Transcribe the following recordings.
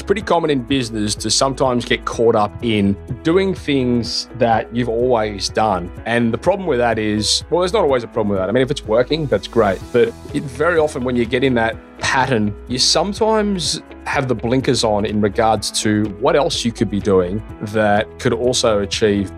pretty common in business to sometimes get caught up in doing things that you've always done. And the problem with that is, well, there's not always a problem with that. I mean, if it's working, that's great. But very often when you get in that pattern, you sometimes have the blinkers on in regards to what else you could be doing that could also achieve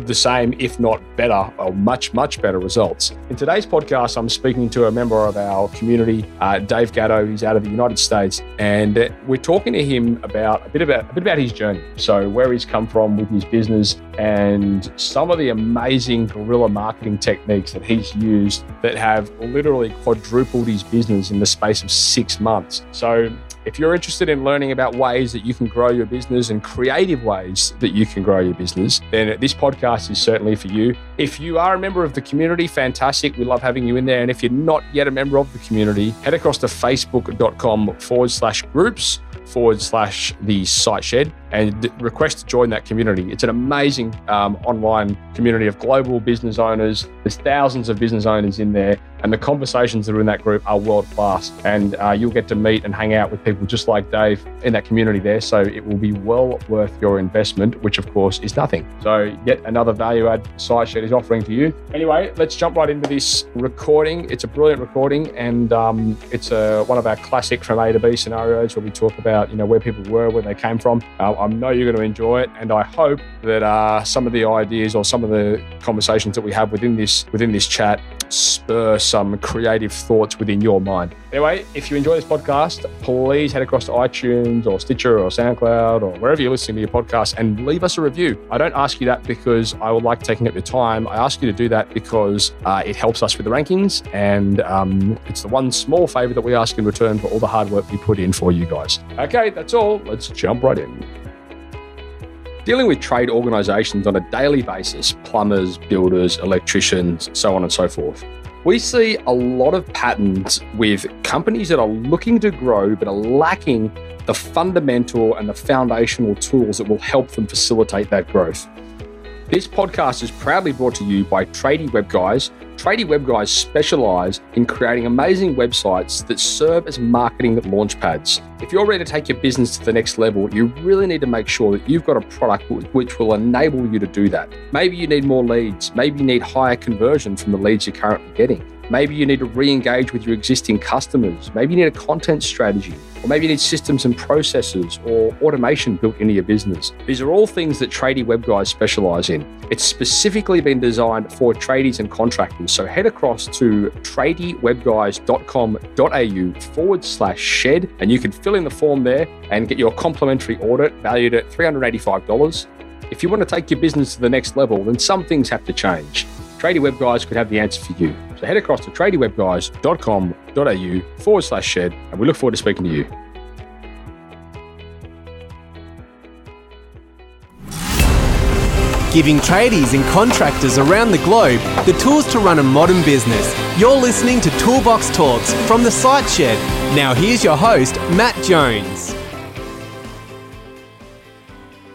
the same, if not better, or much, much better results. In today's podcast, I'm speaking to a member of our community, Dave Gatto. He's out of the United States, and we're talking to him about a bit about his journey. So where he's come from with his business and some of the amazing guerrilla marketing techniques that he's used that have literally quadrupled his business in the space of 6 months. So if you're interested in learning about ways that you can grow your business and creative ways that you can grow your business, then this podcast is certainly for you. If you are a member of the community, fantastic. We love having you in there. And if you're not yet a member of the community, head across to facebook.com/groups/the site shed and request to join that community. It's an amazing online community of global business owners. There's thousands of business owners in there, and the conversations that are in that group are world class. And you'll get to meet and hang out with people just like Dave in that community there. So it will be well worth your investment, which of course is nothing. So yet another value add site shed is offering to you. Anyway, let's jump right into this recording. It's a brilliant recording, and it's one of our classic from A to B scenarios where we talk about where people were, where they came from. I know you're going to enjoy it, and I hope that some of the ideas or some of the conversations that we have within this chat spur some creative thoughts within your mind. Anyway, if you enjoy this podcast, please head across to iTunes or Stitcher or SoundCloud or wherever you're listening to your podcast and leave us a review. I don't ask you that because I would like taking up your time. I ask you to do that because it helps us with the rankings, and it's the one small favor that we ask in return for all the hard work we put in for you guys. Okay, that's all. Let's jump right in. Dealing with trade organisations on a daily basis, plumbers, builders, electricians, so on and so forth, we see a lot of patterns with companies that are looking to grow but are lacking the fundamental and the foundational tools that will help them facilitate that growth. This podcast is proudly brought to you by Tradie Web Guys. Tradie Web Guys specialise in creating amazing websites that serve as marketing launch pads. If you're ready to take your business to the next level, you really need to make sure that you've got a product which will enable you to do that. Maybe you need more leads. Maybe you need higher conversion from the leads you're currently getting. Maybe you need to re-engage with your existing customers. Maybe you need a content strategy, or maybe you need systems and processes or automation built into your business. These are all things that Tradie Web Guys specialize in. It's specifically been designed for tradies and contractors. So head across to tradiewebguys.com.au/shed, and you can fill in the form there and get your complimentary audit valued at $385. If you want to take your business to the next level, then some things have to change. Tradie Web Guys could have the answer for you. So head across to tradiewebguys.com.au/shed, and we look forward to speaking to you. Giving tradies and contractors around the globe the tools to run a modern business. You're listening to Toolbox Talks from the Site Shed. Now here's your host, Matt Jones.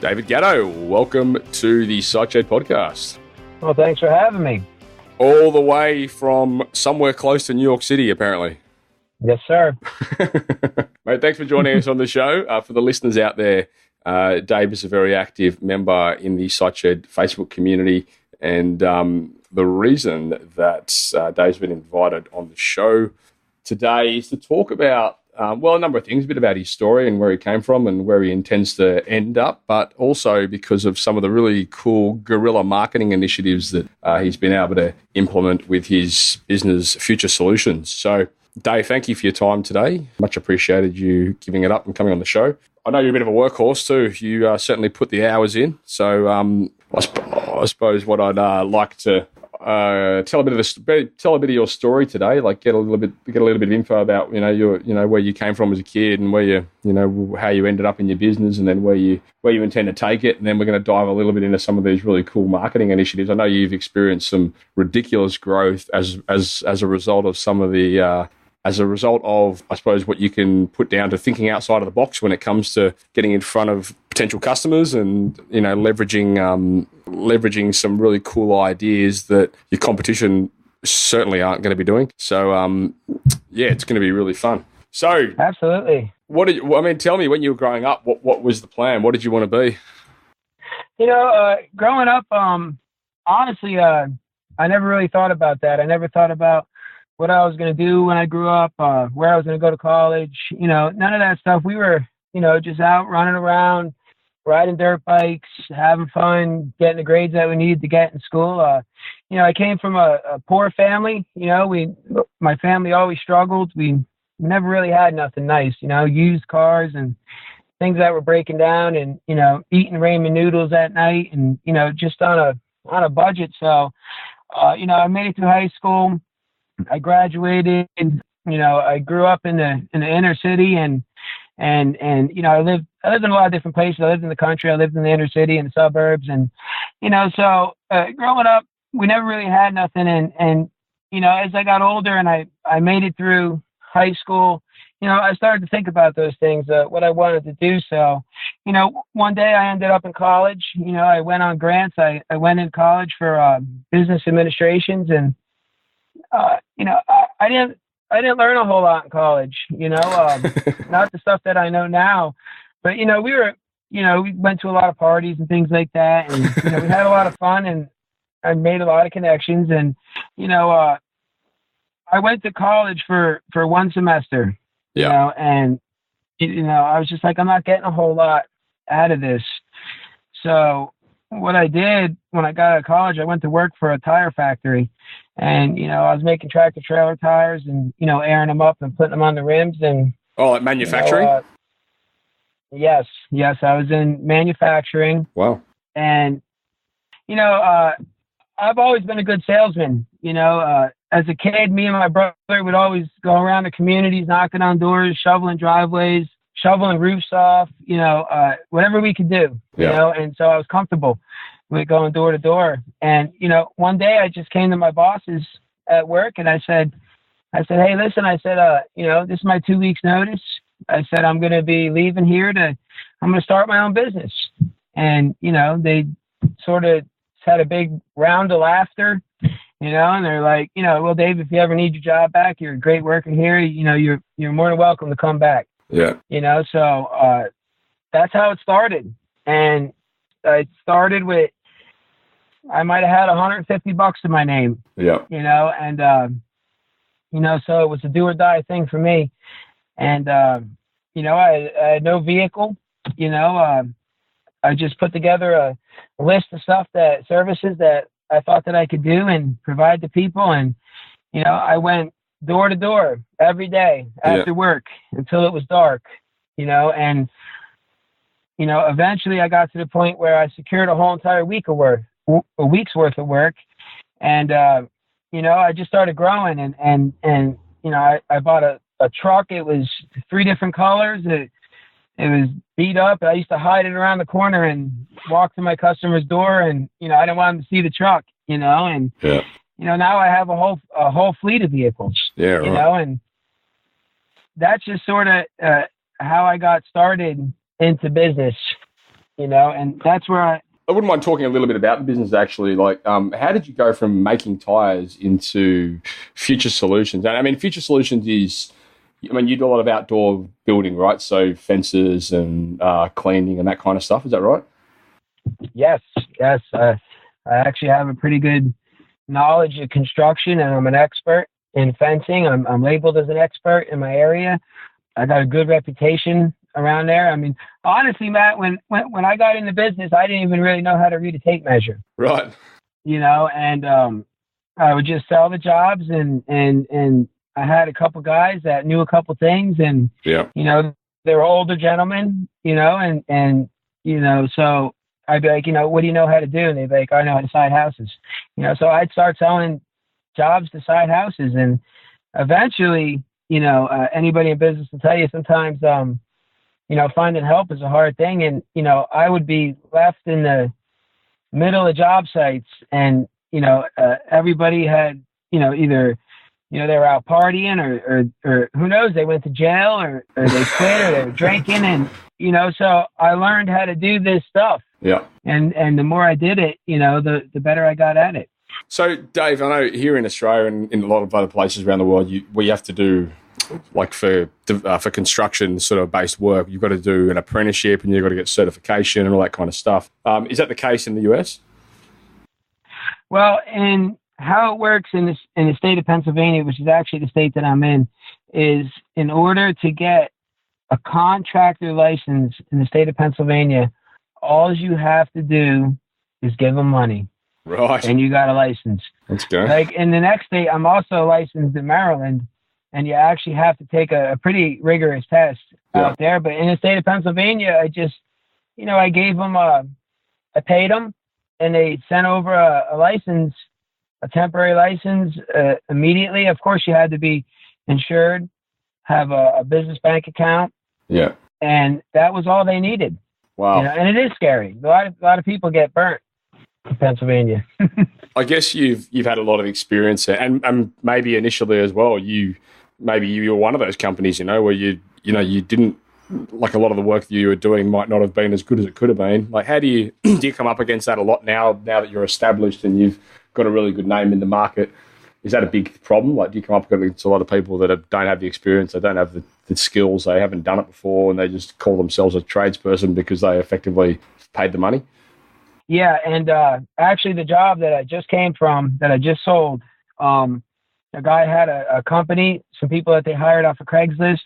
David Gatto, welcome to the Site Shed podcast. Well, thanks for having me. All the way from somewhere close to New York City, apparently. Yes, sir. Mate, thanks for joining us on the show. For the listeners out there, Dave is a very active member in the Site Shed Facebook community. And the reason that Dave's been invited on the show today is to talk about a number of things, a bit about his story and where he came from and where he intends to end up, but also because of some of the really cool guerrilla marketing initiatives that he's been able to implement with his business Future Solutions. So, Dave, thank you for your time today. Much appreciated you giving it up and coming on the show. I know you're a bit of a workhorse too. You certainly put the hours in. So I suppose what I'd like to tell a bit of your story today. Like get a little bit of info about where you came from as a kid and where how you ended up in your business, and then where you intend to take it. And then we're going to dive a little bit into some of these really cool marketing initiatives. I know you've experienced some ridiculous growth as a result of some of the. As a result of, I suppose, what you can put down to thinking outside of the box when it comes to getting in front of potential customers and, leveraging some really cool ideas that your competition certainly aren't going to be doing. So, it's going to be really fun. So, absolutely. Tell me, when you were growing up, what was the plan? What did you want to be? Growing up, honestly, I never really thought about that. I never thought about what I was going to do when I grew up, where I was going to go to college. None of that stuff. We were, just out running around, riding dirt bikes, having fun, getting the grades that we needed to get in school. I came from a poor family. My family always struggled. We never really had nothing nice, used cars and things that were breaking down, and, eating ramen noodles at night, and, just on a budget. So, I made it through high school. I graduated, I grew up in the inner city, and I lived in a lot of different places. I lived in the country. I lived in the inner city and the suburbs. And, so growing up, we never really had nothing. And as I got older and I made it through high school, I started to think about those things, what I wanted to do. So, one day I ended up in college. I went on grants. I went in college for business administrations, and, I didn't learn a whole lot in college, not the stuff that I know now, but, we went to a lot of parties and things like that. And, we had a lot of fun, and I made a lot of connections. And, I went to college for one semester, and, I was just like, I'm not getting a whole lot out of this. So what I did when I got out of college, I went to work for a tire factory, and, I was making tractor trailer tires and, airing them up and putting them on the rims. And like manufacturing? Yes, I was in manufacturing. Wow. And, I've always been a good salesman. As a kid, me and my brother would always go around the communities, knocking on doors, shoveling driveways, shoveling roofs off, whatever we could do, and so I was comfortable with going door to door. And, one day I just came to my bosses at work, and I said, hey, listen, I said, this is my 2 weeks notice. I said, I'm going to be leaving here I'm going to start my own business. And, they sort of had a big round of laughter, and they're like, well, Dave, if you ever need your job back, you're a great worker here. You're more than welcome to come back. Yeah. So that's how it started. And I started with, I might have had $150 to my name. Yeah. And, so it was a do or die thing for me. And, I had no vehicle, I just put together a list of services that I thought that I could do and provide to people. And, I went door to door every day after work until it was dark, and, eventually I got to the point where I secured a whole entire week's worth of work. And, I just started growing, and I bought a truck. It was 3 different colors. It was beat up. I used to hide it around the corner and walk to my customer's door, and, I didn't want them to see the truck, and, now I have a whole fleet of vehicles, and that's just sort of how I got started into business, and that's where I wouldn't mind talking a little bit about the business, actually. Like, how did you go from making tires into Future Solutions? And I mean, Future Solutions is, you do a lot of outdoor building, right? So fences and cleaning and that kind of stuff. Is that right? Yes. I actually have a pretty good knowledge of construction, and I'm an expert in fencing. I'm labeled as an expert in my area. I got a good reputation around there. I mean, honestly, Matt, when I got into business, I didn't even really know how to read a tape measure. Right. And I would just sell the jobs, and I had a couple guys that knew a couple things, and they were older gentlemen, and so I'd be like, what do you know how to do? And they'd be like, I know how to side houses, so I'd start selling jobs to side houses. And eventually, anybody in business will tell you sometimes, finding help is a hard thing. And, I would be left in the middle of job sites, and, everybody had, either, they were out partying or who knows, they went to jail or they quit or they were drinking. And, so I learned how to do this stuff. Yeah. And the more I did it, the better I got at it. So, Dave, I know here in Australia and in a lot of other places around the world, we have to do like for construction sort of based work, you've got to do an apprenticeship and you've got to get certification and all that kind of stuff. Is that the case in the US? Well, and how it works in the state of Pennsylvania, which is actually the state that I'm in, is in order to get a contractor license in the state of Pennsylvania, all you have to do is give them money. Right. And you got a license. Let's go. Like in the next state, I'm also licensed in Maryland, and you actually have to take a pretty rigorous test out there. But in the state of Pennsylvania, I just, I gave them I paid them, and they sent over a license, a temporary license immediately. Of course, you had to be insured, have a business bank account. Yeah. And that was all they needed. Wow. And it is scary. A lot of people get burnt in Pennsylvania. I guess you've had a lot of experience there, and maybe initially as well, you were one of those companies, where you didn't, like, a lot of the work that you were doing might not have been as good as it could have been. Like, how do you come up against that a lot now that you're established and you've got a really good name in the market? Is that a big problem? Like, do you come up against a lot of people that don't have the experience, they don't have the skills, they haven't done it before, and they just call themselves a tradesperson because they effectively paid the money? Yeah, and actually the job that I just came from, that I just sold, a guy had a company, some people that they hired off of Craigslist.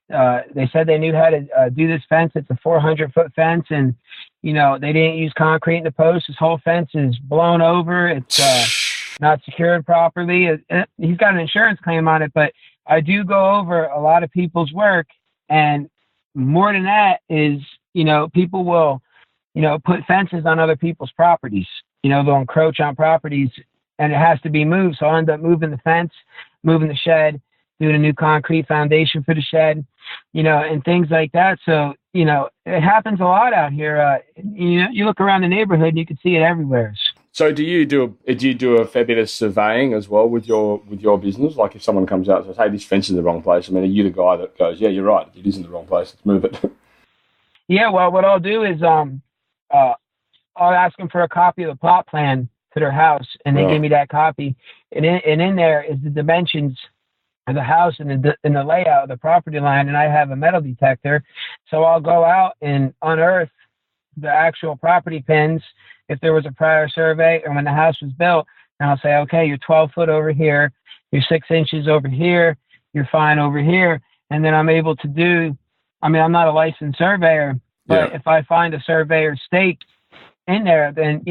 They said they knew how to do this fence. It's a 400-foot fence, and, they didn't use concrete in the post. His whole fence is blown over. It's not secured properly. He's got an insurance claim on it, but I do go over a lot of people's work, and more than that is, people will, put fences on other people's properties. They'll encroach on properties, and it has to be moved. So I'll end up moving the fence, moving the shed, doing a new concrete foundation for the shed, and things like that. So, it happens a lot out here. You look around the neighborhood and you can see it everywhere. So do you do a fair bit of surveying as well with your business? Like, if someone comes out and says, "Hey, this fence is in the wrong place," are you the guy that goes, "Yeah, you're right, it is in the wrong place, let's move it"? Yeah, well, what I'll do is I'll ask them for a copy of the plot plan to their house, and they give me that copy. And in there is the dimensions of the house and the layout of the property line, and I have a metal detector. So I'll go out and unearth the actual property pins if there was a prior survey or when the house was built, and I'll say, okay, you're 12 foot over here, you're 6 inches over here, you're fine over here. And then I'm able to do, I'm not a licensed surveyor, but if I find a surveyor's stake in there, then,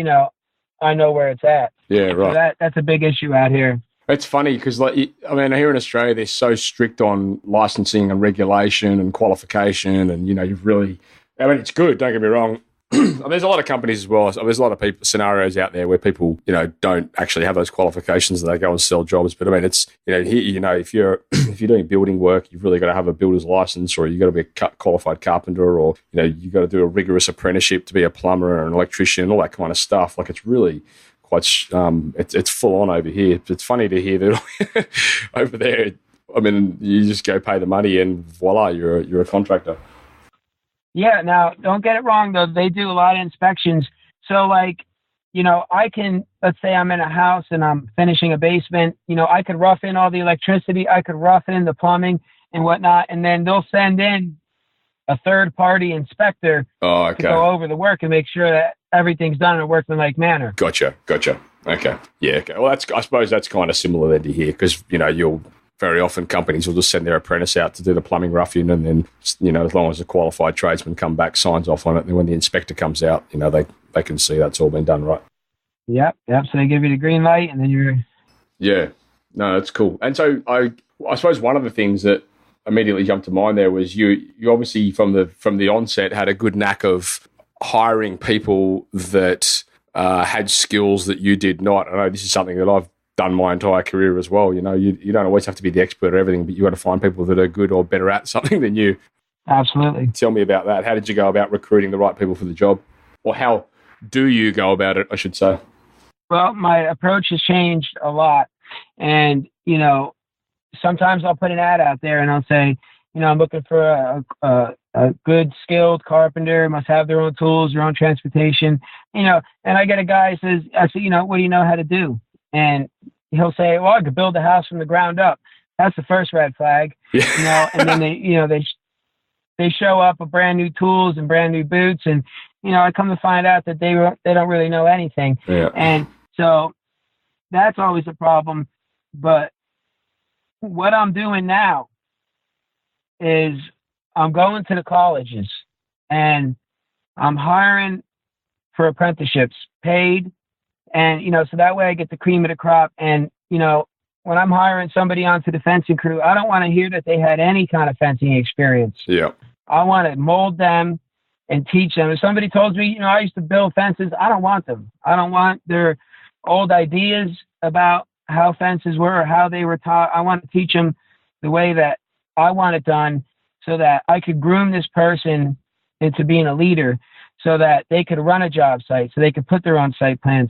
I know where it's at. Yeah, right. So that's a big issue out here. It's funny because, here in Australia, they're so strict on licensing and regulation and qualification, and, you've really, it's good, don't get me wrong. There's a lot of companies as well. There's a lot of scenarios out there where people, don't actually have those qualifications that they go and sell jobs. But it's, here, if you're doing building work, you've really got to have a builder's license, or you've got to be a qualified carpenter, or, you've got to do a rigorous apprenticeship to be a plumber or an electrician, all that kind of stuff. Like, it's really quite, it's full on over here. It's funny to hear that over there. You just go pay the money and voila, you're a contractor. Yeah. Now, don't get it wrong, though. They do a lot of inspections. So, I can, let's say I'm in a house and I'm finishing a basement, I could rough in all the electricity. I could rough in the plumbing and whatnot. And then they'll send in a third-party inspector to go over the work and make sure that everything's done in a workmanlike manner. Gotcha. Okay. Yeah. Okay. Well, I suppose that's kind of similar then to here, because, you'll very often companies will just send their apprentice out to do the plumbing roughing, and then, as long as a qualified tradesman come back, signs off on it, and when the inspector comes out, they can see that's all been done right. Yep. So they give you the green light, and then you're... Yeah. No, that's cool. And so I suppose one of the things that immediately jumped to mind there was you obviously from the onset had a good knack of hiring people that had skills that you did not. I know this is something that I've done my entire career as well. You don't always have to be the expert at everything, but you got to find people that are good or better at something than you. Absolutely. Tell me about that. How did you go about recruiting the right people for the job? Or how do you go about it, I should say? Well, my approach has changed a lot. And, sometimes I'll put an ad out there and I'll say, I'm looking for a good skilled carpenter, must have their own tools, their own transportation, and I get a guy who says, what do you know how to do? And he'll say, well, I could build a house from the ground up. That's the first red flag, and then they show up with brand new tools and brand new boots, and I come to find out that they don't really know anything, and so that's always a problem. But what I'm doing now is I'm going to the colleges and I'm hiring for apprenticeships, paid, and so that way I get the cream of the crop. And when I'm hiring somebody onto the fencing crew, I don't want to hear that they had any kind of fencing experience. Yeah. I want to mold them and teach them. If somebody tells me, I used to build fences, I don't want them. I don't want their old ideas about how fences were or how they were taught. I want to teach them the way that I want it done so that I could groom this person into being a leader so that they could run a job site, so they could put their own site plans,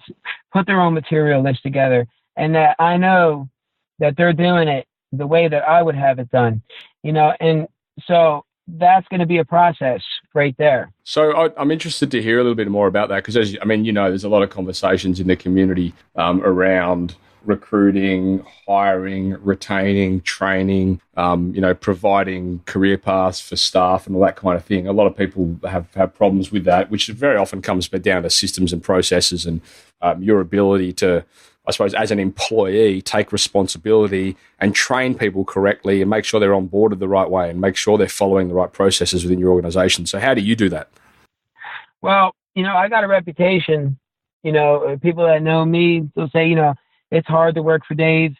put their own material list together, and that I know that they're doing it the way that I would have it done, and so that's going to be a process right there. So I'm interested to hear a little bit more about that because, there's a lot of conversations in the community around recruiting, hiring, retaining, training, providing career paths for staff and all that kind of thing. A lot of people have problems with that, which very often comes down to systems and processes and your ability to, I suppose, as an employee, take responsibility and train people correctly and make sure they're on board the right way and make sure they're following the right processes within your organization. So how do you do that? Well, I got a reputation, people that know me, they'll say, it's hard to work for Dave.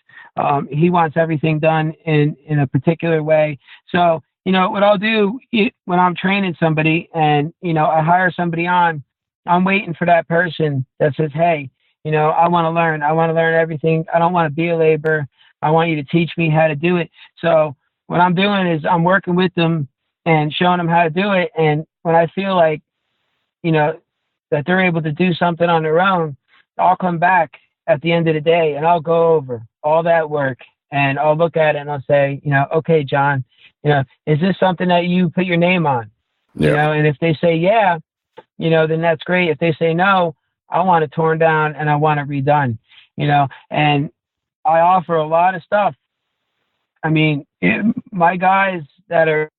He wants everything done in a particular way. So, what I'll do when I'm training somebody and, I hire somebody on, I'm waiting for that person that says, hey, I want to learn. I want to learn everything. I don't want to be a laborer. I want you to teach me how to do it. So what I'm doing is I'm working with them and showing them how to do it. And when I feel like, that they're able to do something on their own, I'll come back at the end of the day and I'll go over all that work and I'll look at it and I'll say, okay, John, is this something that you put your name on? Yeah. And if they say, yeah, then that's great. If they say no, I want it torn down and I want it redone, and I offer a lot of stuff. My guys that are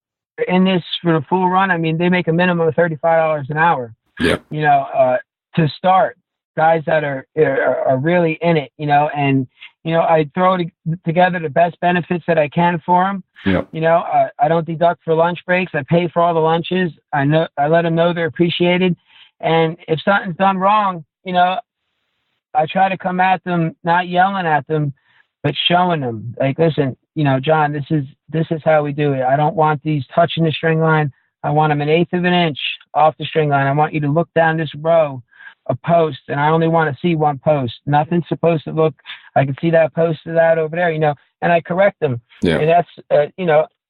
in this for the full run, they make a minimum of $35 an hour, to start. Guys that are really in it, and, I throw together the best benefits that I can for them. Yeah. I don't deduct for lunch breaks. I pay for all the lunches. I let them know they're appreciated. And if something's done wrong, I try to come at them, not yelling at them, but showing them like, listen, John, this is how we do it. I don't want these touching the string line. I want them 1/8 of an inch off the string line. I want you to look down this row of posts, and I only want to see one post. Nothing's supposed to look, I can see that post to that over there, and I correct them. Yeah. And that's,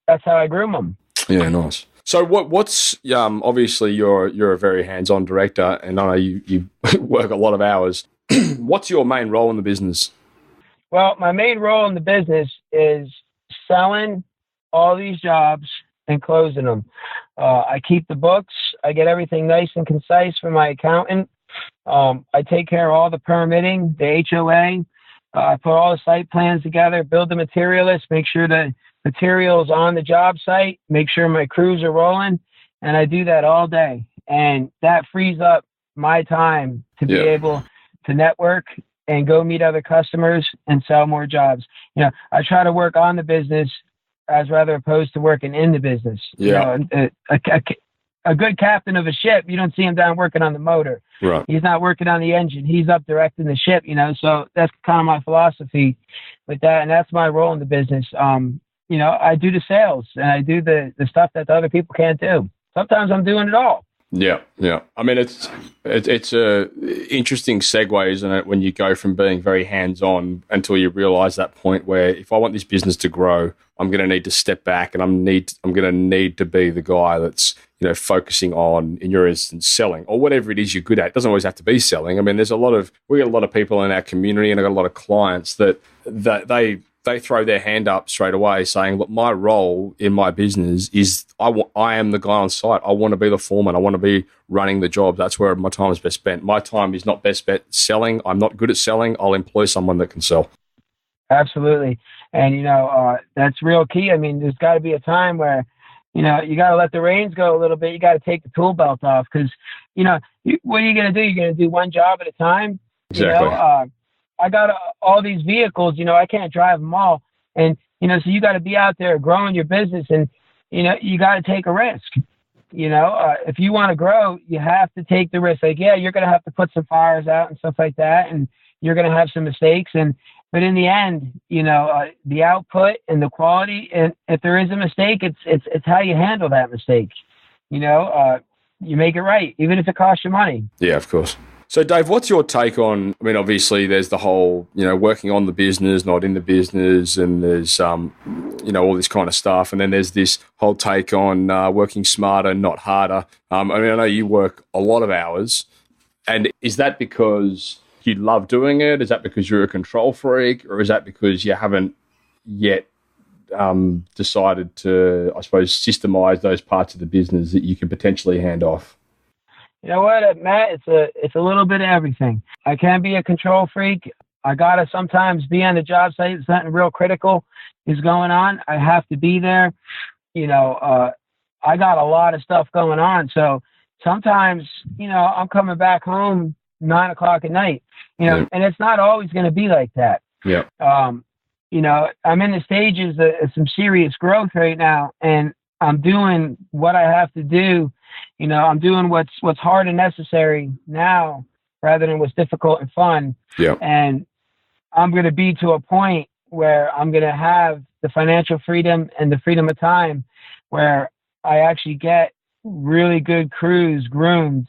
that's how I groom them. Yeah, nice. So what's obviously you're a very hands-on director, and I know you work a lot of hours. What's your main role in the business? Well, my main role in the business is selling all these jobs and closing them. I keep the books. I get everything nice and concise from my accountant. I take care of all the permitting, the HOA. I put all the site plans together, build the material list, make sure the materials on the job site, make sure my crews are rolling, and I do that all day. And that frees up my time to be able to network and go meet other customers and sell more jobs. I try to work on the business as rather opposed to working in the business. Yeah. A good captain of a ship, you don't see him down working on the motor. Right. He's not working on the engine. He's up directing the ship, so that's kind of my philosophy with that. And that's my role in the business. I do the sales and I do the stuff that the other people can't do. Sometimes I'm doing it all. Yeah. It's a interesting segue, isn't it? When you go from being very hands-on until you realize that point where if I want this business to grow, I'm going to need to step back and I'm going to need to be the guy that's, focusing on, in your instance, selling or whatever it is you're good at. It doesn't always have to be selling. We get a lot of people in our community and I've got a lot of clients that they throw their hand up straight away saying, look, my role in my business is I am the guy on site. I want to be the foreman. I want to be running the job. That's where my time is best spent. My time is not best spent selling. I'm not good at selling. I'll employ someone that can sell. Absolutely. And, that's real key. I mean, there's got to be a time where, you got to let the reins go a little bit. You got to take the tool belt off because, what are you going to do? You're going to do one job at a time. Exactly. I got all these vehicles, I can't drive them all. And, so you got to be out there growing your business and, you got to take a risk. If you want to grow, you have to take the risk. Like, yeah, you're going to have to put some fires out and stuff like that. And you're going to have some mistakes. But in the end, the output and the quality, and if there is a mistake, it's how you handle that mistake. You make it right, even if it costs you money. Yeah, of course. So, Dave, what's your take on, I mean, obviously there's the whole, working on the business, not in the business, and there's, all this kind of stuff. And then there's this whole take on working smarter, not harder. I know you work a lot of hours. And is that because you love doing it? Is that because you're a control freak? Or is that because you haven't yet decided to, I suppose, systemize those parts of the business that you could potentially hand off? You know what, Matt? It's a little bit of everything. I can be a control freak. I gotta sometimes be on the job site. If something real critical is going on, I have to be there. I got a lot of stuff going on, so sometimes I'm coming back home 9 o'clock at night. And it's not always going to be like that. Yeah. I'm in the stages of some serious growth right now, and I'm doing what I have to do. I'm doing what's hard and necessary now rather than what's difficult and fun. Yeah. And I'm going to be to a point where I'm going to have the financial freedom and the freedom of time where I actually get really good crews groomed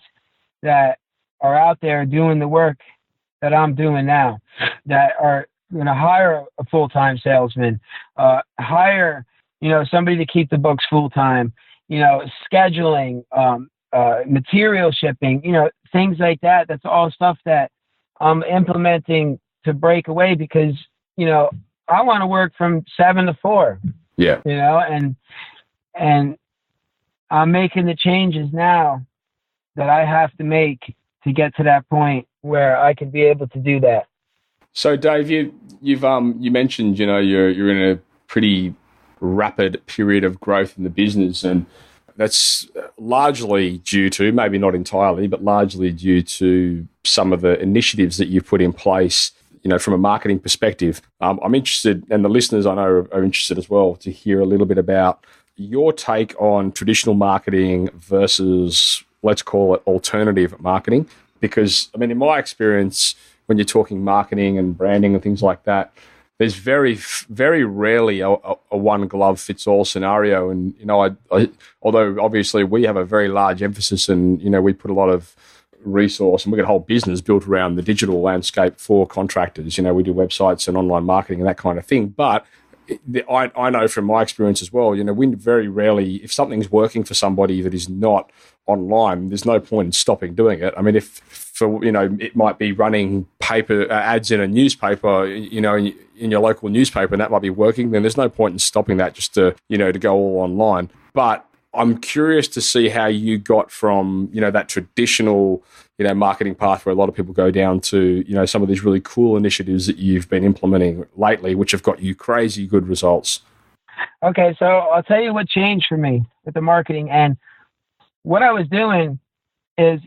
that are out there doing the work that I'm doing now, that are going to hire a full-time salesman, hire, somebody to keep the books full-time, scheduling, material shipping, things like that. That's all stuff that I'm implementing to break away because, I want to work from 7 to 4. Yeah. And I'm making the changes now that I have to make to get to that point where I can be able to do that. So, Dave, you mentioned you're in a pretty rapid period of growth in the business, and that's largely due to, maybe not entirely, but largely due to some of the initiatives that you've put in place. From a marketing perspective, I'm interested, and the listeners I know are interested as well, to hear a little bit about your take on traditional marketing versus, let's call it, alternative marketing. Because, in my experience, when you're talking marketing and branding and things like that, there's very, very rarely a one glove fits all scenario. And, although obviously we have a very large emphasis and, we put a lot of resource and we got a whole business built around the digital landscape for contractors. We do websites and online marketing and that kind of thing. But I know from my experience as well, we very rarely, if something's working for somebody that is not online, there's no point in stopping doing it. It might be running paper ads in a newspaper, in your local newspaper, and that might be working, then there's no point in stopping that just to go all online. But I'm curious to see how you got from, that traditional, marketing path where a lot of people go down to, some of these really cool initiatives that you've been implementing lately, which have got you crazy good results. Okay, so I'll tell you what changed for me with the marketing. And what I was doing is,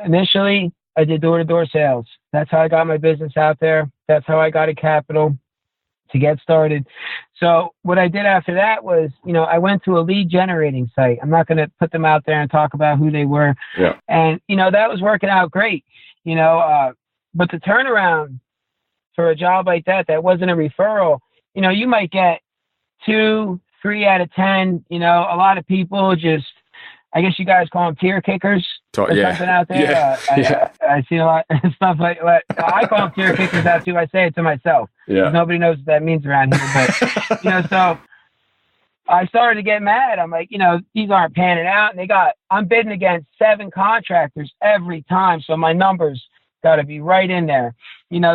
initially I did door-to-door sales. That's how I got my business out there. That's how I got a capital to get started. So what I did after that was, I went to a lead generating site. I'm not going to put them out there and talk about who they were. Yeah. And, that was working out great, but the turnaround for a job like that wasn't a referral. You might get 2, 3 out of 10, a lot of people just, I guess you guys call them tier kickers or something out there. Yeah. I see a lot of stuff like that. I call them tier kickers out too. I say it to myself. Yeah. Nobody knows what that means around here. But, so I started to get mad. I'm like, these aren't panning out. And I'm bidding against 7 contractors every time. So my numbers got to be right in there.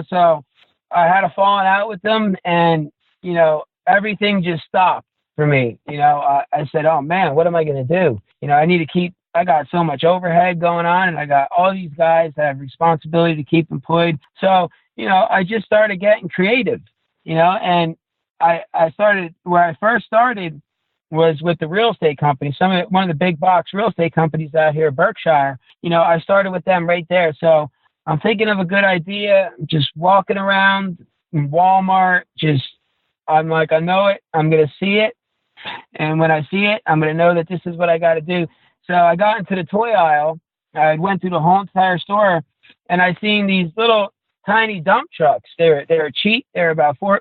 So I had a falling out with them and, everything just stopped for me. I said, oh man, what am I going to do? I got so much overhead going on and I got all these guys that have responsibility to keep employed. So, I just started getting creative. And I started where I first started was with the real estate company, one of the big box real estate companies out here, Berkshire. I started with them right there. So I'm thinking of a good idea, just walking around in Walmart, I'm like, I know it, I'm going to see it. And when I see it, I'm going to know that this is what I got to do. So I got into the toy aisle. I went through the whole entire store, and I seen these little tiny dump trucks. They were cheap. They were about $4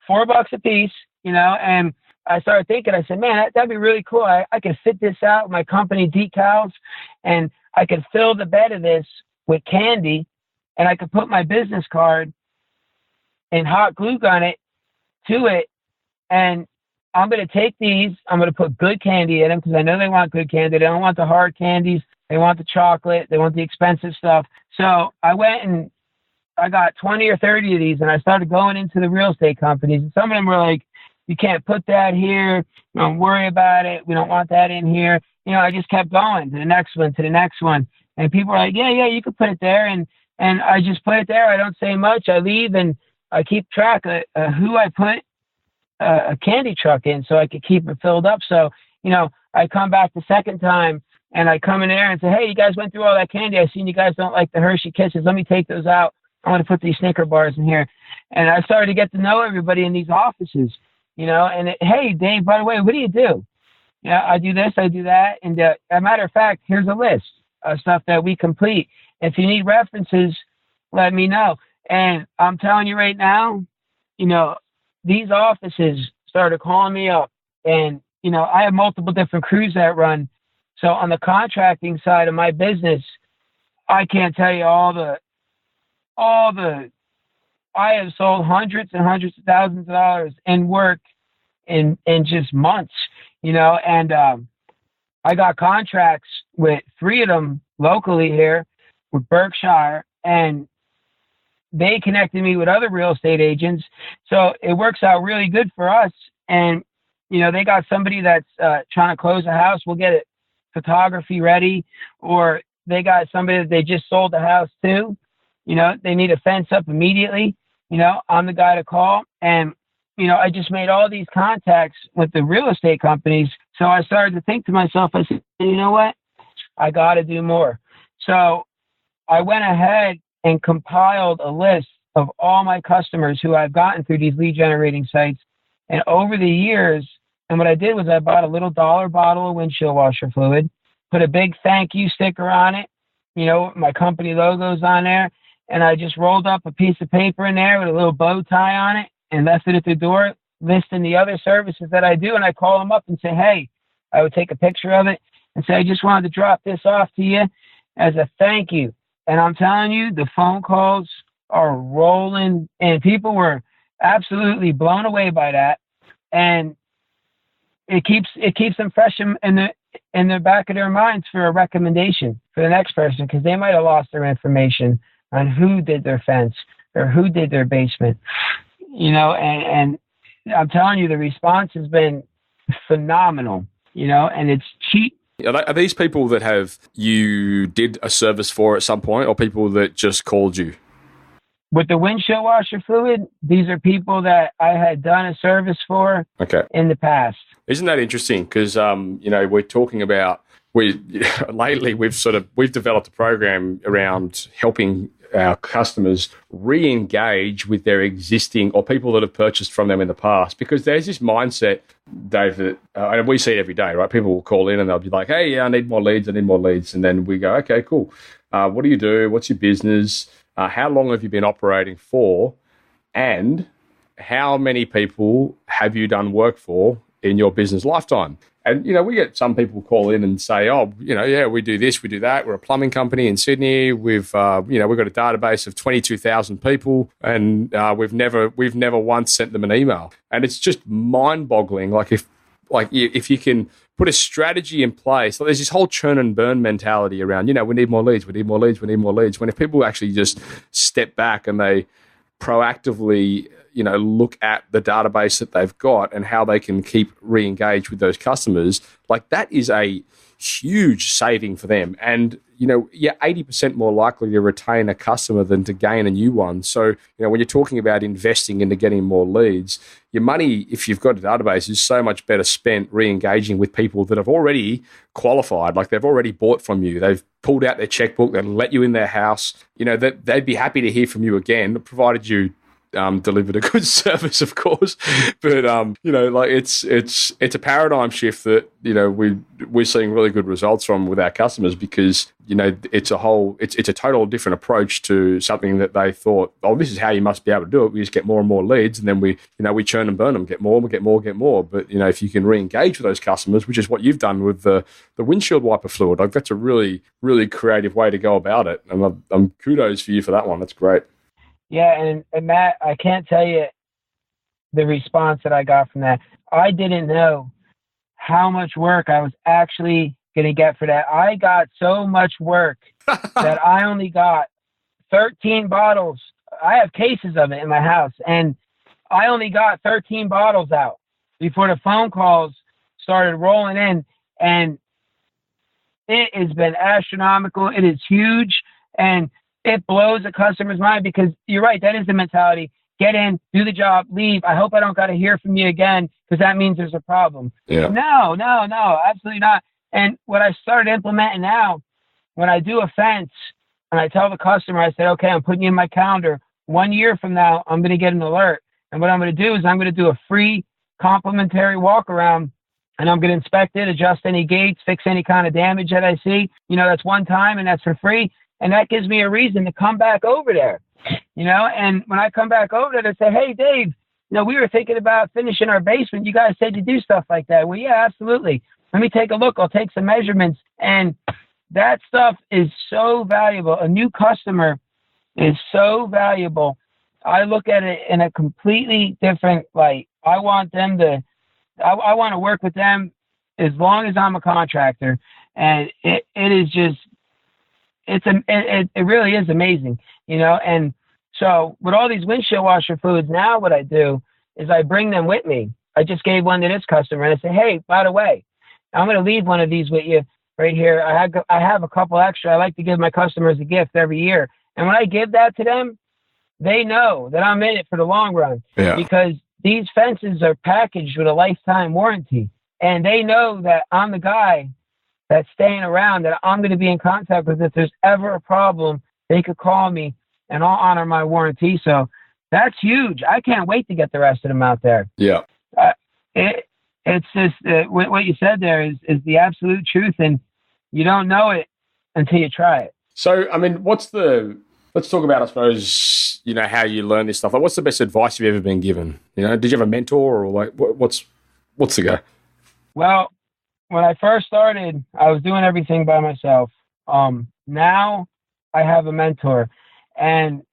a piece, and I started thinking, I said, man, that'd be really cool. I could fit this out with my company decals, and I could fill the bed of this with candy, and I could put my business card and hot glue gun it to it. And I'm going to take these, I'm going to put good candy in them because I know they want good candy. They don't want the hard candies. They want the chocolate. They want the expensive stuff. So I went and I got 20 or 30 of these, and I started going into the real estate companies. And some of them were like, you can't put that here. Don't worry about it. We don't want that in here. I just kept going to the next one, to the next one. And people were like, yeah, you could put it there. And I just put it there. I don't say much. I leave and I keep track of who I put a candy truck in so I could keep it filled up. So, I come back the second time and I come in there and say, hey, you guys went through all that candy. I seen you guys don't like the Hershey Kisses. Let me take those out. I want to put these Snicker bars in here. And I started to get to know everybody in these offices. Hey, Dave, by the way, what do you do? I do this, I do that. And as a matter of fact, here's a list of stuff that we complete. If you need references, let me know. And I'm telling you right now, these offices started calling me up. And, I have multiple different crews that run. So on the contracting side of my business, I can't tell you all the I have sold hundreds and hundreds of thousands of dollars in work in just months, and I got contracts with 3 of them locally here with Berkshire, and they connected me with other real estate agents. So it works out really good for us. And, they got somebody that's trying to close a house. We'll get it photography ready, or they got somebody that they just sold the house to. They need a fence up immediately. I'm the guy to call. And, I just made all these contacts with the real estate companies. So I started to think to myself, I said, you know what? I got to do more. So I went ahead and compiled a list of all my customers who I've gotten through these lead generating sites. And over the years, and what I did was I bought a little $1 bottle of windshield washer fluid, put a big thank you sticker on it, my company logos on there. And I just rolled up a piece of paper in there with a little bow tie on it and left it at the door, listing the other services that I do. And I call them up and say, hey, I would take a picture of it and say, I just wanted to drop this off to you as a thank you. And I'm telling you, the phone calls are rolling, and people were absolutely blown away by that. And it keeps them fresh in the back of their minds for a recommendation for the next person, because they might have lost their information on who did their fence or who did their basement, and I'm telling you, the response has been phenomenal, and it's cheap. Are these people that you did a service for at some point, or people that just called you? With the windshield washer fluid, these are people that I had done a service for in the past. Isn't that interesting? Because, we're talking about, lately we've developed a program around helping our customers re-engage with their existing or people that have purchased from them in the past, because there's this mindset, Dave, that and we see it every day, right? People will call in and they'll be like, hey, yeah, I need more leads. And then we go, okay, cool. What do you do? What's your business? How long have you been operating for? And how many people have you done work for in your business lifetime? And, we get some people call in and say, oh, yeah, we do this, we do that. We're a plumbing company in Sydney. We've got a database of 22,000 people, and we've never once sent them an email. And it's just mind-boggling. If you can put a strategy in place, there's this whole churn and burn mentality around, we need more leads, we need more leads, we need more leads. When if people actually just step back and they proactively look at the database that they've got and how they can keep re-engaged with those customers, that is a huge saving for them. And, you're 80% more likely to retain a customer than to gain a new one. So, when you're talking about investing into getting more leads, your money, if you've got a database, is so much better spent re-engaging with people that have already qualified, like they've already bought from you. They've pulled out their checkbook, they've let you in their house. That they'd be happy to hear from you again, provided you delivered a good service, of course. But it's a paradigm shift that we're seeing really good results from with our customers, because it's a total different approach to something that they thought, oh, this is how you must be able to do it. We just get more and more leads, and then we churn and burn them, get more. But if you can re-engage with those customers, which is what you've done with the windshield wiper fluid, like that's a really, really creative way to go about it. And I'm kudos for you for that one. That's great. Yeah, and Matt, I can't tell you the response that I got from that. I didn't know how much work I was actually going to get for that. I got so much work that I only got 13 bottles. I have cases of it in my house, and I only got 13 bottles out before the phone calls started rolling in, and it has been astronomical. It is huge, and it blows the customer's mind, because you're right. That is the mentality. Get in, do the job, leave. I hope I don't got to hear from you again, because that means there's a problem. Yeah. No, absolutely not. And what I started implementing now, when I do a fence and I tell the customer, I said, okay, I'm putting you in my calendar. 1 year from now, I'm going to get an alert. And what I'm going to do is I'm going to do a free complimentary walk around, and I'm going to inspect it, adjust any gates, fix any kind of damage that I see. That's one time, and that's for free. And that gives me a reason to come back over there, and when I come back over there, they say, hey, Dave, we were thinking about finishing our basement. You guys said you do stuff like that. Well, yeah, absolutely. Let me take a look. I'll take some measurements. And that stuff is so valuable. A new customer is so valuable. I look at it in a completely different light. I want to work with them as long as I'm a contractor. And it is just, it really is amazing, and so with all these windshield washer fluids, now what I do is I bring them with me. I just gave one to this customer, and I say, hey, by the way, I'm going to leave one of these with you right here. I have a couple extra. I like to give my customers a gift every year. And when I give that to them, they know that I'm in it for the long run, because these fences are packaged with a lifetime warranty, and they know that I'm the guy that's staying around, that I'm going to be in contact with. If there's ever a problem, they could call me, and I'll honor my warranty. So that's huge. I can't wait to get the rest of them out there. Yeah. It's just what you said there is the absolute truth, and you don't know it until you try it. So, I mean, let's talk about, I suppose, how you learn this stuff. Like, what's the best advice you've ever been given? Did you have a mentor, or like, what's the go? Well, when I first started, I was doing everything by myself. Now I have a mentor, and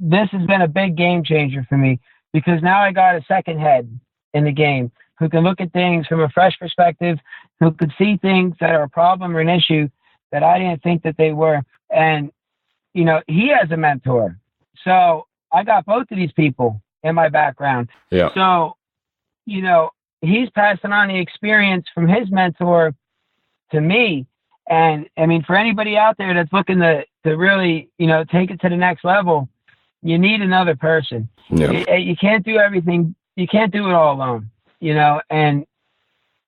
this has been a big game changer for me, because now I got a second head in the game who can look at things from a fresh perspective, who could see things that are a problem or an issue that I didn't think that they were. And, he has a mentor. So I got both of these people in my background. Yeah. So, he's passing on the experience from his mentor to me. And I mean, for anybody out there that's looking to really, take it to the next level, you need another person. Yeah. You can't do everything. You can't do it all alone, and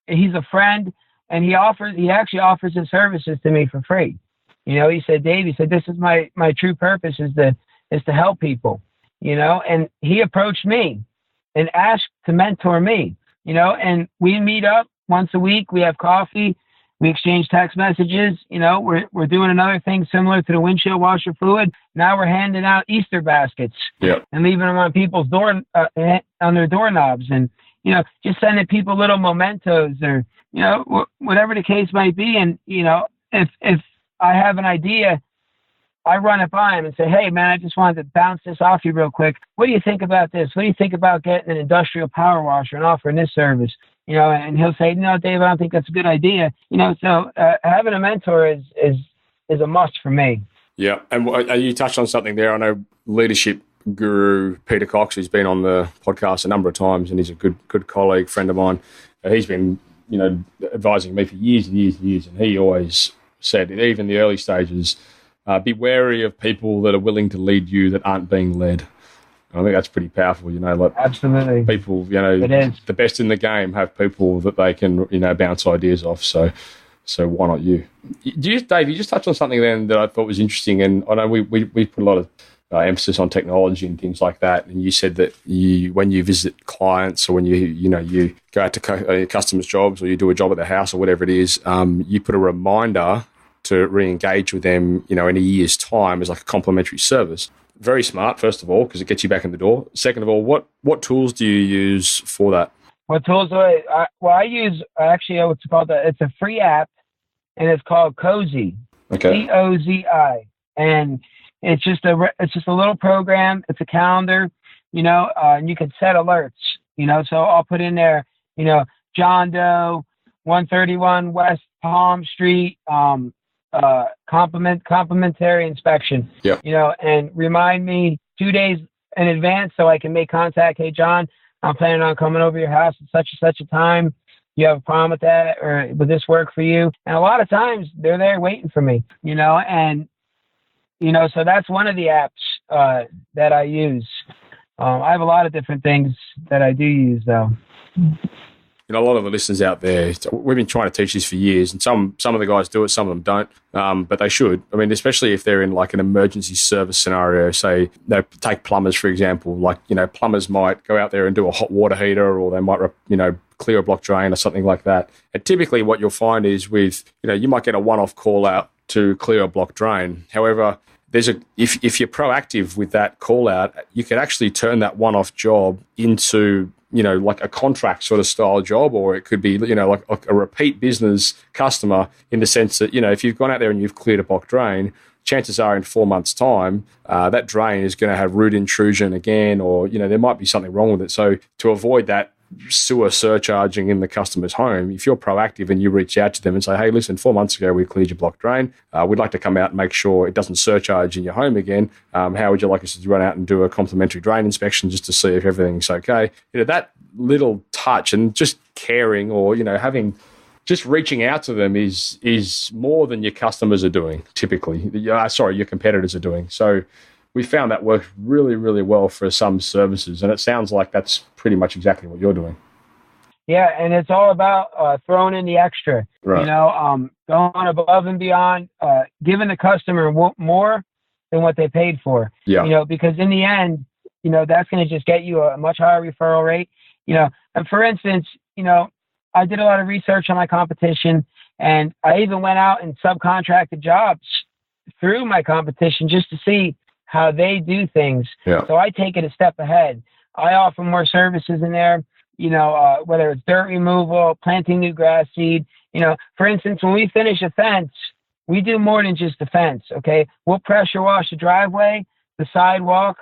he's a friend, and he actually offers his services to me for free. He said, Dave, this is my true purpose is to help people, and he approached me and asked to mentor me. And we meet up once a week. We have coffee. We exchange text messages. We're doing another thing similar to the windshield washer fluid. Now we're handing out Easter baskets and leaving them on people's on their doorknobs, and just sending people little mementos, or whatever the case might be. And if I have an idea, I run it by him and say, hey, man, I just wanted to bounce this off you real quick. What do you think about this? What do you think about getting an industrial power washer and offering this service? And he'll say, no, Dave, I don't think that's a good idea. So having a mentor is a must for me. Yeah. And you touched on something there. I know leadership guru Peter Cox, who's been on the podcast a number of times, and he's a good colleague, friend of mine. He's been, advising me for years and years and years, and he always said, even the early stages, be wary of people that are willing to lead you that aren't being led. I think that's pretty powerful, like Absolutely. people, It is. the best in the game have people that they can, bounce ideas off. So why not you? Dave, you just touched on something then that I thought was interesting. And I know we put a lot of emphasis on technology and things like that. And you said that when you visit clients or when you go out to customers' jobs or you do a job at the house or whatever it is, you put a reminder to re-engage with them, in a year's time as like a complimentary service. Very smart, first of all, because it gets you back in the door. Second of all, what tools do you use for that? What tools do I use? Actually, what's called it's a free app, and it's called Cozy. Okay. COZI, and it's just a little program. It's a calendar, and you can set alerts. So I'll put in there, John Doe, 131 West Palm Street, complimentary inspection. Yep. And remind me 2 days in advance so I can make contact. Hey, John, I'm planning on coming over your house at such and such a time. You have a problem with that, or would this work for you? And a lot of times they're there waiting for me, and so that's one of the apps that I use. I have a lot of different things that I do use, though. A lot of the listeners out there, we've been trying to teach this for years, and some of the guys do it, some of them don't, but they should. I mean, especially if they're in like an emergency service scenario, say, take plumbers, for example. Like, plumbers might go out there and do a hot water heater, or they might, clear a block drain or something like that. And typically what you'll find is you might get a one-off call out to clear a block drain. However, if you're proactive with that call out, you can actually turn that one-off job into like a contract sort of style job, or it could be, like a repeat business customer, in the sense that, if you've gone out there and you've cleared a block drain, chances are in 4 months' time, that drain is going to have root intrusion again, or, there might be something wrong with it. So to avoid that sewer surcharging in the customer's home, if you're proactive and you reach out to them and say, hey, listen, 4 months ago we cleared your block drain, we'd like to come out and make sure it doesn't surcharge in your home again. How would you like us to run out and do a complimentary drain inspection just to see if everything's okay? That little touch and just caring, or just reaching out to them is more than your customers are doing typically. Your competitors are doing. So we found that works really, really well for some services, and it sounds like that's pretty much exactly what you're doing. Yeah, and it's all about throwing in the extra. Right. Going above and beyond, giving the customer more than what they paid for. Yeah. Because in the end, that's going to just get you a much higher referral rate. And for instance, I did a lot of research on my competition, and I even went out and subcontracted jobs through my competition just to see how they do things. Yeah. So I take it a step ahead. I offer more services in there, whether it's dirt removal, planting new grass seed. For instance, when we finish a fence, we do more than just the fence, okay? We'll pressure wash the driveway, the sidewalk.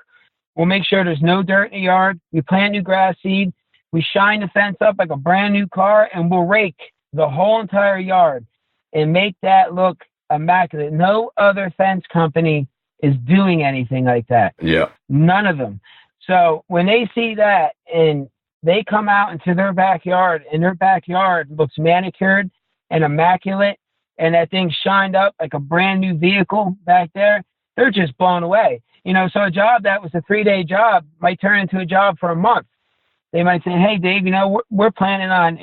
We'll make sure there's no dirt in the yard. We plant new grass seed. We shine the fence up like a brand new car, and we'll rake the whole entire yard and make that look immaculate. No other fence company is doing anything like that. Yeah. None of them. So when they see that and they come out into their backyard, and their backyard looks manicured and immaculate, and that thing shined up like a brand new vehicle back there, they're just blown away. So a job that was a 3-day job might turn into a job for a month. They might say, hey, Dave, we're planning on,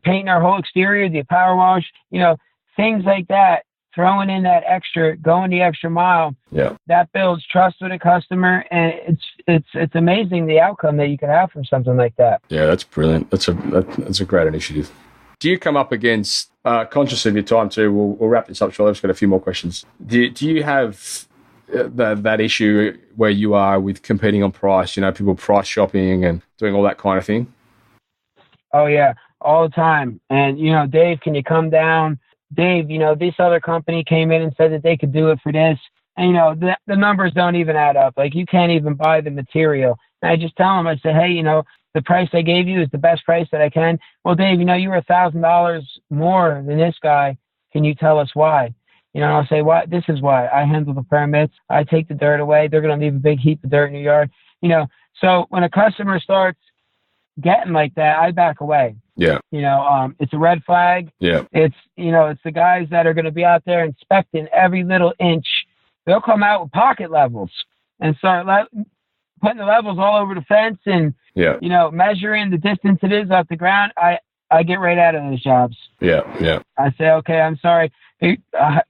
painting our whole exterior, the power wash, things like that. Throwing in that extra, going the extra mile, yeah, that builds trust with a customer, and it's amazing the outcome that you can have from something like that. Yeah, that's brilliant. That's a great initiative. Do you come up against, conscious of your time too, we'll wrap this up shortly, I've just got a few more questions. Do you have that issue where you are with competing on price, people price shopping and doing all that kind of thing? Oh, yeah, all the time. And, Dave, can you come down? Dave, this other company came in and said that they could do it for this. And, the numbers don't even add up. Like, you can't even buy the material. And I just tell them, I say, hey, the price I gave you is the best price that I can. Well, Dave, you were $1,000 more than this guy. Can you tell us why? I'll say, what? This is why. I handle the permits. I take the dirt away. They're going to leave a big heap of dirt in your yard. So when a customer starts getting like that, I back away. Yeah. It's a red flag. Yeah. It's the guys that are going to be out there inspecting every little inch. They'll come out with pocket levels and start putting the levels all over the fence and, measuring the distance it is off the ground. I get right out of those jobs. Yeah. Yeah. I say, okay, I'm sorry. You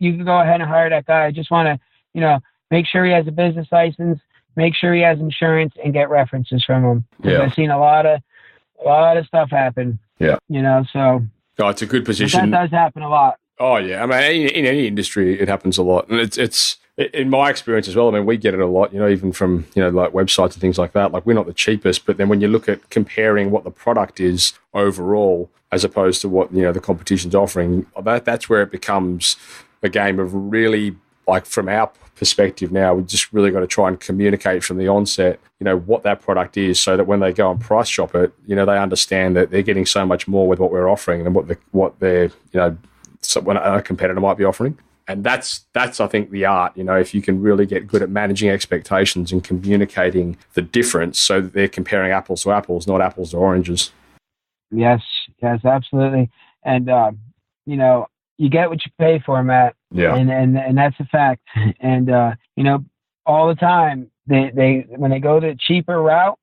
can go ahead and hire that guy. I just want to, make sure he has a business license, make sure he has insurance, and get references from him. Yeah. I've seen a lot of stuff happen. Yeah. So. Oh, it's a good position. That does happen a lot. Oh, yeah. I mean, in any industry, it happens a lot. And it's in my experience as well. I mean, we get it a lot, even from, like websites and things like that. Like, we're not the cheapest, but then when you look at comparing what the product is overall, as opposed to what, the competition's offering, that's where it becomes a game of really, like, from our perspective now, we just really got to try and communicate from the onset, what that product is, so that when they go and price shop it, they understand that they're getting so much more with what we're offering than what they're, when a competitor might be offering. And that's I think the art, if you can really get good at managing expectations and communicating the difference so that they're comparing apples to apples, not apples to oranges. Yes, absolutely. And, you get what you pay for, Matt. Yeah. And that's a fact. And, all the time, they when they go the cheaper route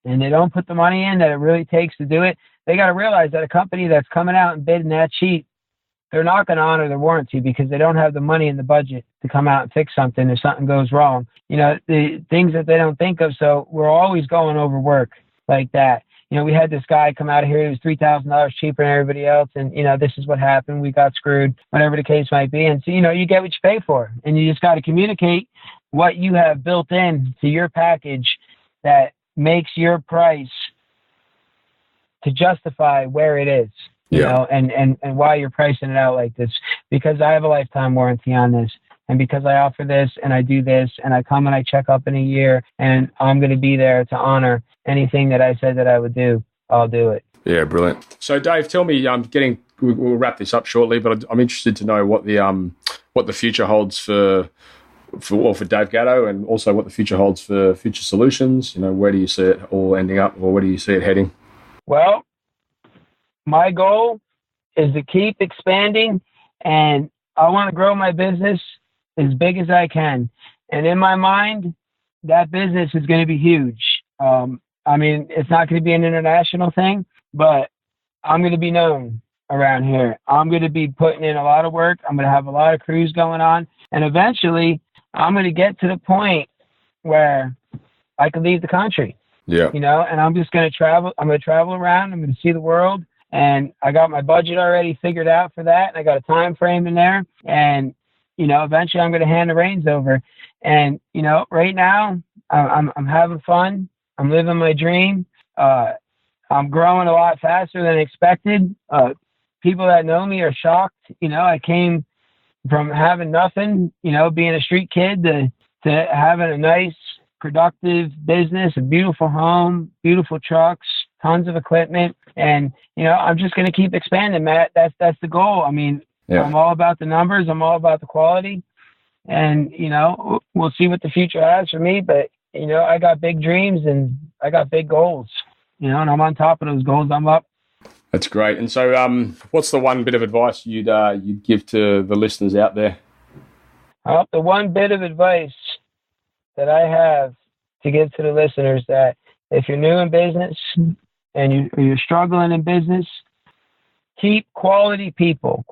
and they don't put the money in that it really takes to do it, they got to realize that a company that's coming out and bidding that cheap, they're not going to honor their warranty because they don't have the money in the budget to come out and fix something if something goes wrong. The things that they don't think of. So we're always going over work like that. We had this guy come out of here. He was $3,000 cheaper than everybody else. And, this is what happened. We got screwed, whatever the case might be. And so, you get what you pay for. And you just got to communicate what you have built in to your package that makes your price to justify where it is, and why you're pricing it out like this. Because I have a lifetime warranty on this. And because I offer this and I do this and I come and I check up in a year and I'm going to be there to honor anything that I said that I would do, I'll do it. Yeah, brilliant. So Dave, tell me, we'll wrap this up shortly, but I'm interested to know what the future holds for Dave Gatto, and also what the future holds for Future Solutions. Where do you see it all ending up, or where do you see it heading? Well, my goal is to keep expanding, and I want to grow my business as big as I can. And in my mind, that business is going to be huge. It's not going to be an international thing, but I'm going to be known around here. I'm going to be putting in a lot of work. I'm going to have a lot of crews going on. And eventually, I'm going to get to the point where I can leave the country. Yeah. And I'm just going to travel. I'm going to travel around. I'm going to see the world. And I got my budget already figured out for that. And I got a time frame in there. And eventually I'm going to hand the reins over. And, right now I'm having fun. I'm living my dream. I'm growing a lot faster than expected. People that know me are shocked. I came from having nothing, being a street kid to having a nice, productive business, a beautiful home, beautiful trucks, tons of equipment. And, I'm just going to keep expanding, Matt. That's the goal. Yeah. I'm all about the numbers. I'm all about the quality. And, we'll see what the future has for me. But, I got big dreams and I got big goals, and I'm on top of those goals. I'm up. That's great. And so what's the one bit of advice you'd give to the listeners out there? The one bit of advice that I have to give to the listeners, that if you're new in business and you're struggling in business, keep quality people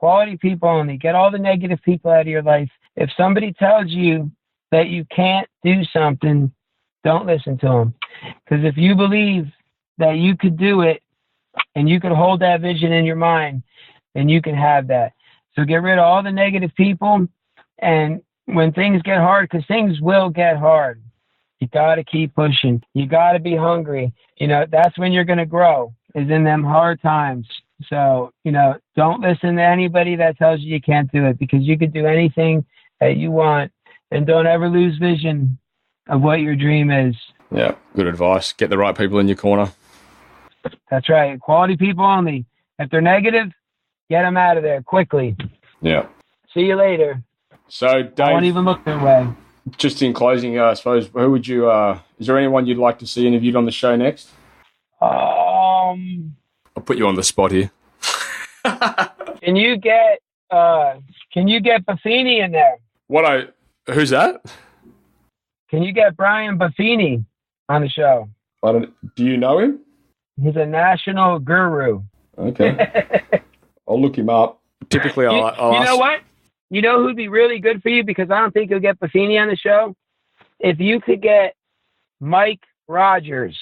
only. Get all the negative people out of your life. If somebody tells you that you can't do something, don't listen to them. Because if you believe that you could do it and you could hold that vision in your mind, then you can have that. So get rid of all the negative people. And when things get hard, because things will get hard, you got to keep pushing. You got to be hungry. That's when you're going to grow, is in them hard times. So, don't listen to anybody that tells you can't do it, because you could do anything that you want. And don't ever lose vision of what your dream is. Yeah, good advice. Get the right people in your corner. That's right. Quality people only. If they're negative, get them out of there quickly. Yeah. See you later. So, Dave, I won't even look their way. Just in closing, I suppose, who would you? Is there anyone you'd like to see interviewed on the show next? put you on the spot here. Can you get Buffini in there? Who's that? Can you get Brian Buffini on the show? Do you know him? He's a national guru. Okay. I'll look him up. Typically, I'll you know what? You know who'd be really good for you, because I don't think you'll get Buffini on the show? If you could get Mike Rogers.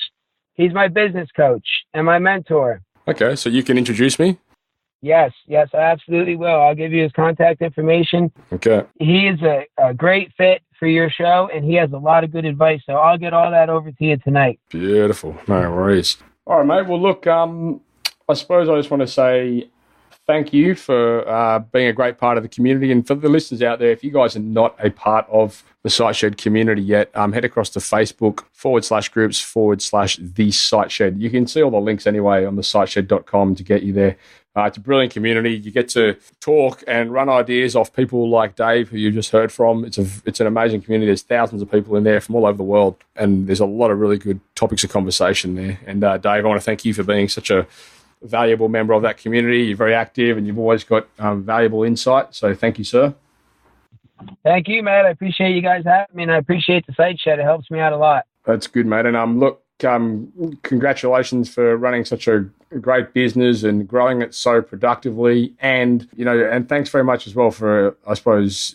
He's my business coach and my mentor. Okay, so you can introduce me? Yes, I absolutely will. I'll give you his contact information. Okay. He is a great fit for your show, and he has a lot of good advice, so I'll get all that over to you tonight. Beautiful. No worries. All right, mate. Well, look, I suppose I just want to say thank you for being a great part of the community. And for the listeners out there, if you guys are not a part of the SiteShed community yet, head across to Facebook /groups/the SiteShed. You can see all the links anyway on the siteshed.com to get you there. It's a brilliant community. You get to talk and run ideas off people like Dave, who you just heard from. It's an amazing community. There's thousands of people in there from all over the world, and there's a lot of really good topics of conversation there. And Dave, I want to thank you for being such a valuable member of that community. You're very active, and you've always got valuable insight. So thank you, sir. Thank you, Matt. I appreciate you guys having me, and I appreciate the SiteShed. It helps me out a lot. That's good, mate. And look, congratulations for running such a great business and growing it so productively. And, and thanks very much as well for, I suppose,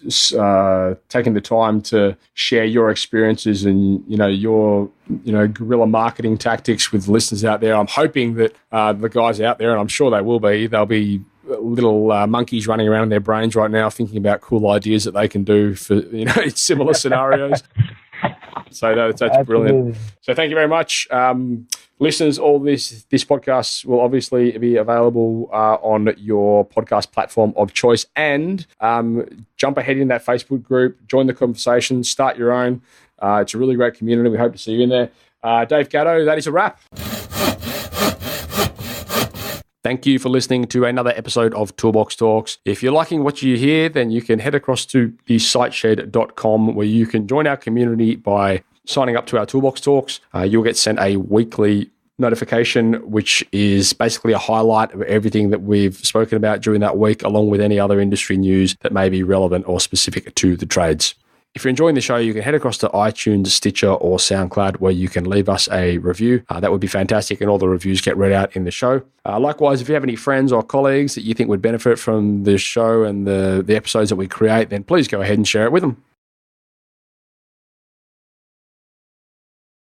taking the time to share your experiences and, your, guerrilla marketing tactics with listeners out there. I'm hoping that the guys out there, and I'm sure they will be, they'll be little monkeys running around in their brains right now thinking about cool ideas that they can do for, similar scenarios. So that's brilliant. So thank you very much. Listeners, all this podcast will obviously be available on your podcast platform of choice. And jump ahead in that Facebook group, join the conversation, start your own. It's a really great community. We hope to see you in there. Dave Gatto, that is a wrap. Thank you for listening to another episode of Toolbox Talks. If you're liking what you hear, then you can head across to thesiteshed.com, where you can join our community by signing up to our Toolbox Talks. You'll get sent a weekly notification, which is basically a highlight of everything that we've spoken about during that week, along with any other industry news that may be relevant or specific to the trades. If you're enjoying the show, you can head across to iTunes, Stitcher, or SoundCloud, where you can leave us a review. That would be fantastic, and all the reviews get read out in the show. Likewise, if you have any friends or colleagues that you think would benefit from the show and the episodes that we create, then please go ahead and share it with them.